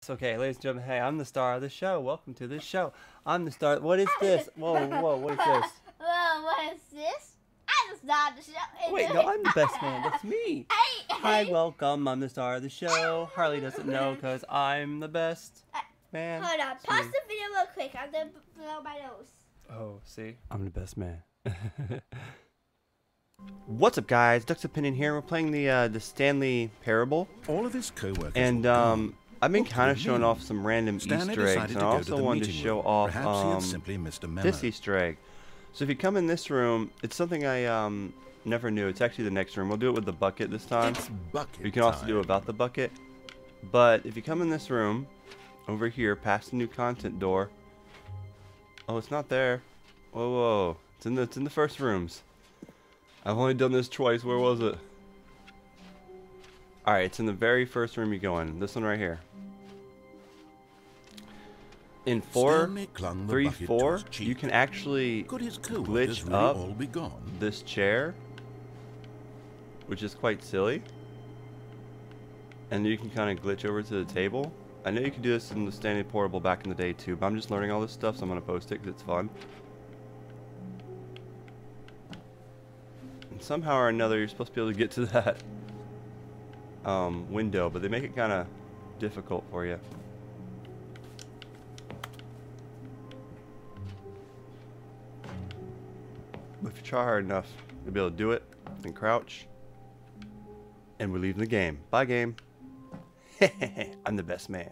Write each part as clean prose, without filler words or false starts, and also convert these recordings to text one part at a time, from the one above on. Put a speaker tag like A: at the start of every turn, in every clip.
A: It's okay, ladies and gentlemen. Hey, I'm the star of the show. Welcome to this show. I'm the star. What is this? Whoa, whoa, what is this?
B: Whoa, what is this? I'm the star of the show.
A: Wait, no, I'm the best man. That's me.
B: Hey,
A: Hi, welcome. I'm the star of the show. Harley doesn't know because I'm the best man.
B: Hold on, pause the video real quick. I'm gonna blow my nose.
A: Oh, see? I'm the best man. What's up, guys? Duck's Opinion here. We're playing the Stanley Parable.
C: All of his co-workers
A: And I've been kind of showing off some random
C: Stanley
A: Easter eggs, and I also wanted to show off this Easter egg. So if you come in this room, it's something I never knew. It's actually the next room. We'll do it with the bucket this time.
C: It's bucket
A: You can also do it without the bucket. But if you come in this room, over here, past the new content door. Oh, it's not there. Whoa, whoa! It's in the first rooms. I've only done this twice. Where was it? Alright, it's in the very first room you go in. This one right here. In 434, you can actually glitch up this chair, which is quite silly. And you can kind of glitch over to the table. I know you could do this in the Stanley Portable back in the day too, but I'm just learning all this stuff, so I'm going to post it because it's fun. And somehow or another, you're supposed to be able to get to that window, but they make it kind of difficult for you. But if you try hard enough, you'll be able to do it and crouch. And we're leaving the game. Bye, game. I'm the best man.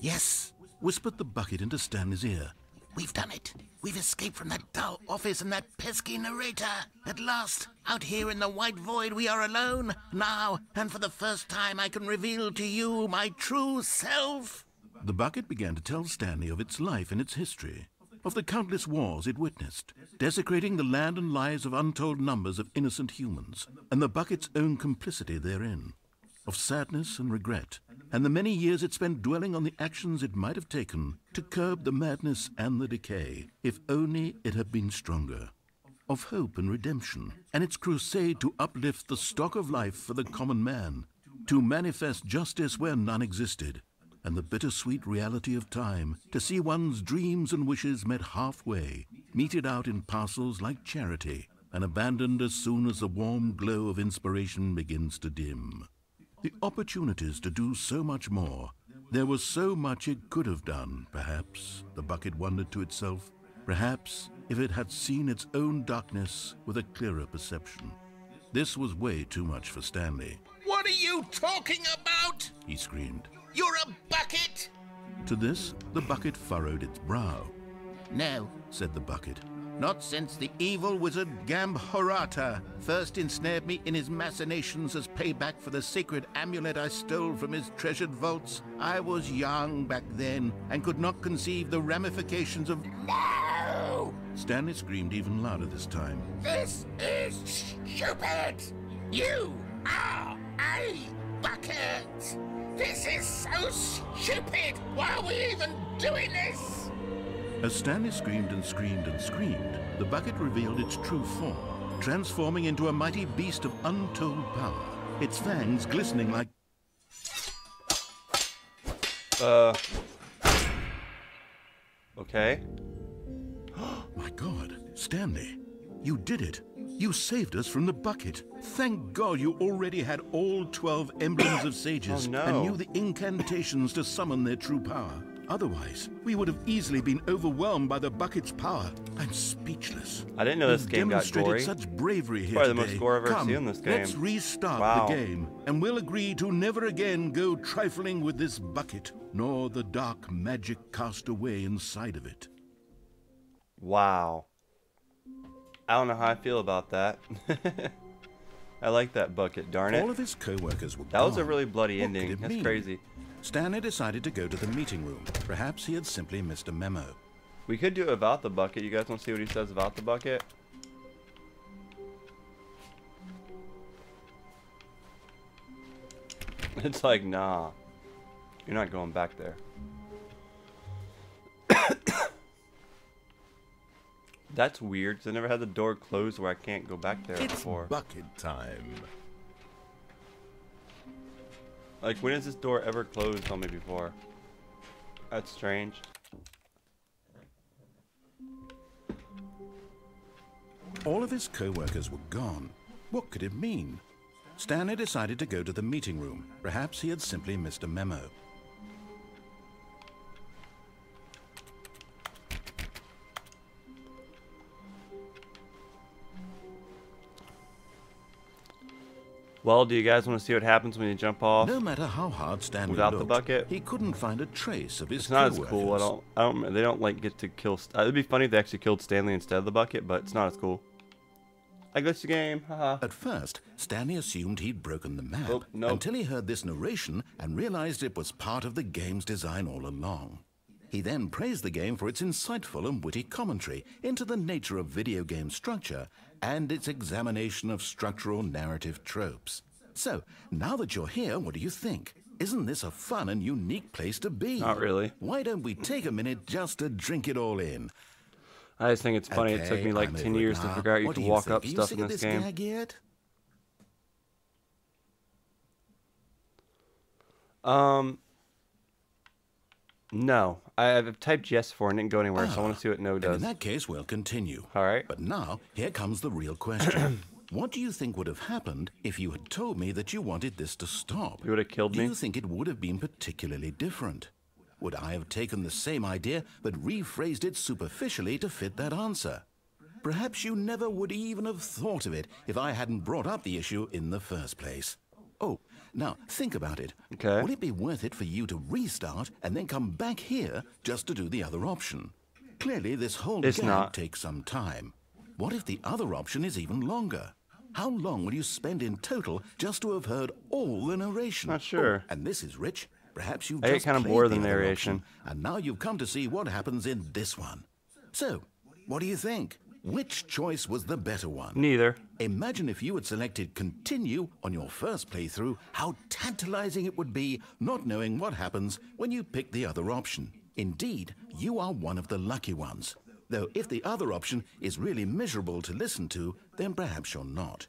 C: Yes, whispered the bucket into Stanley's ear. We've done it. We've escaped from that dull office and that pesky narrator. At last, out here in the white void, we are alone. Now, and for the first time, I can reveal to you my true self. The bucket began to tell Stanley of its life and its history, of the countless wars it witnessed, desecrating the land and lives of untold numbers of innocent humans, and the bucket's own complicity therein, of sadness and regret, and the many years it spent dwelling on the actions it might have taken to curb the madness and the decay, if only it had been stronger, of hope and redemption, and its crusade to uplift the stock of life for the common man, to manifest justice where none existed, and the bittersweet reality of time, to see one's dreams and wishes met halfway, meted out in parcels like charity, and abandoned as soon as the warm glow of inspiration begins to dim. The opportunities to do so much more. There was so much it could have done, perhaps, the bucket wondered to itself. Perhaps, if it had seen its own darkness with a clearer perception. This was way too much for Stanley.
D: What are you talking about?
C: He screamed.
D: You're a bucket!
C: To this, the bucket furrowed its brow.
D: No,
C: Said the bucket.
D: not since the evil wizard Gambhorata first ensnared me in his machinations as payback for the sacred amulet I stole from his treasured vaults. I was young back then and could not conceive the ramifications of... No!
C: Stanley screamed even louder this time.
D: This is stupid! You are a bucket! This is so stupid! Why are we even doing this?
C: As Stanley screamed and screamed and screamed, the bucket revealed its true form, transforming into a mighty beast of untold power, its fangs glistening like...
A: Okay.
C: My God, Stanley, you did it. You saved us from the bucket. Thank God you already had all 12 emblems of sages and knew the incantations to summon their true power. Otherwise, we would have easily been overwhelmed by the bucket's power. I'm speechless.
A: I didn't know this game got gory.
C: Such bravery here
A: Probably
C: today.
A: the most gore I've ever
C: Come,
A: seen in this game.
C: Let's restart the game, and we'll agree to never again go trifling with this bucket, nor the dark magic cast away inside of it.
A: Wow. I don't know how I feel about that. I like that bucket, darn it.
C: All of his co-workers were
A: That was a
C: gone.
A: really bloody
C: What
A: ending.
C: could it
A: That's
C: mean?
A: crazy.
C: Stanley decided to go to the meeting room. Perhaps he had simply missed a memo.
A: We could do it without the bucket. You guys want to see what he says about the bucket? It's like, nah. You're not going back there. That's weird, 'cause I never had the door closed where I can't go back there before.
C: It's bucket time.
A: Like, when has this door ever closed on me before? That's strange.
D: All of his co-workers were gone. What could it mean? Stanley decided to go to the meeting room. Perhaps he had simply missed a memo.
A: Well, do you guys want to see what happens when you jump off?
D: No matter how hard Stanley
A: without
D: looked,
A: the bucket?
D: he couldn't find a trace of his
A: It's not as
D: co-workers.
A: cool. They don't like get to kill. It'd be funny if they actually killed Stanley instead of the bucket, but it's not as cool. I glitched the game. Haha.
D: At first, Stanley assumed he'd broken the map
A: Oh, nope.
D: until he heard this narration and realized it was part of the game's design all along. He then praised the game for its insightful and witty commentary into the nature of video game structure and its examination of structural narrative tropes. So, now that you're here, what do you think? Isn't this a fun and unique place to be?
A: Not really.
D: Why don't we take a minute just to drink it all in?
A: I just think it's funny. It took me like
D: I'm
A: 10
D: over it
A: years to
D: now.
A: figure out you
D: What
A: can
D: do
A: walk
D: think?
A: up
D: Are you
A: stuff
D: sick
A: in
D: of
A: this
D: this
A: game.
D: gag yet?
A: No. I've typed yes for and it didn't go anywhere, so I want to see what no
D: And
A: does.
D: in that case, we'll continue.
A: All right.
D: But now, here comes the real question. What do you think would have happened if you had told me that you wanted this to stop?
A: You would have killed
D: Do
A: me?
D: you think it would have been particularly different? Would I have taken the same idea but rephrased it superficially to fit that answer? Perhaps you never would even have thought of it if I hadn't brought up the issue in the first place. Oh, now think about it.
A: Okay.
D: Would it be worth it for you to restart and then come back here just to do the other option? Clearly, this whole
A: It's
D: gag
A: not.
D: takes some time. What if the other option is even longer? How long will you spend in total just to have heard all the narration?
A: Not sure.
D: Oh, and this is rich. Perhaps you've
A: I get
D: just
A: kinda
D: played
A: bored of
D: the
A: the
D: other
A: narration.
D: option, and now you've come to see what happens in this one. So, what do you think? Which choice was the better one?
A: Neither.
D: Imagine if you had selected continue on your first playthrough, how tantalizing it would be not knowing what happens when you pick the other option. Indeed, you are one of the lucky ones. Though if the other option is really miserable to listen to, then perhaps you're not.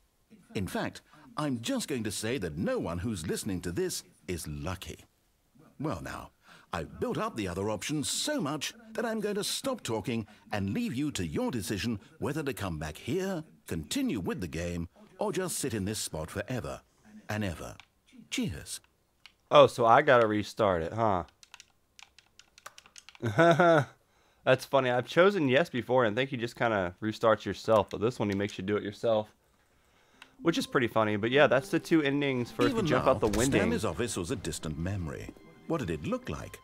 D: In fact, I'm just going to say that no one who's listening to this is lucky. Well now, I've built up the other option so much that I'm going to stop talking and leave you to your decision whether to come back here, continue with the game, or just sit in this spot forever and ever. Cheers.
A: Oh, so I gotta restart it, huh? That's funny. I've chosen yes before, and I think you just kind of restarts yourself. But this one, he makes you do it yourself, which is pretty funny. But yeah, that's the two endings for if you jump out the window.
D: Stanley's office was a distant memory. What did it look like?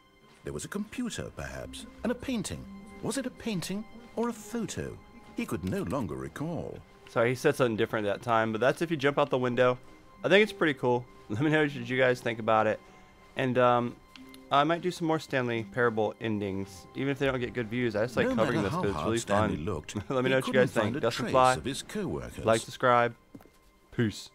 D: There was a computer, perhaps, and a painting. Was it a painting or a photo? He could no longer recall.
A: Sorry, he said something different that time, but that's if you jump out the window. I think it's pretty cool. Let me know what you guys think about it. And I might do some more Stanley Parable endings, even if they don't get good views. I just like covering this because it's really
D: Stanley
A: fun.
D: looked,
A: Let me know
D: he
A: what you guys
D: couldn't find
A: think.
D: a
A: Dustin
D: trace
A: Fly,
D: of his co-workers.
A: like, subscribe. Peace.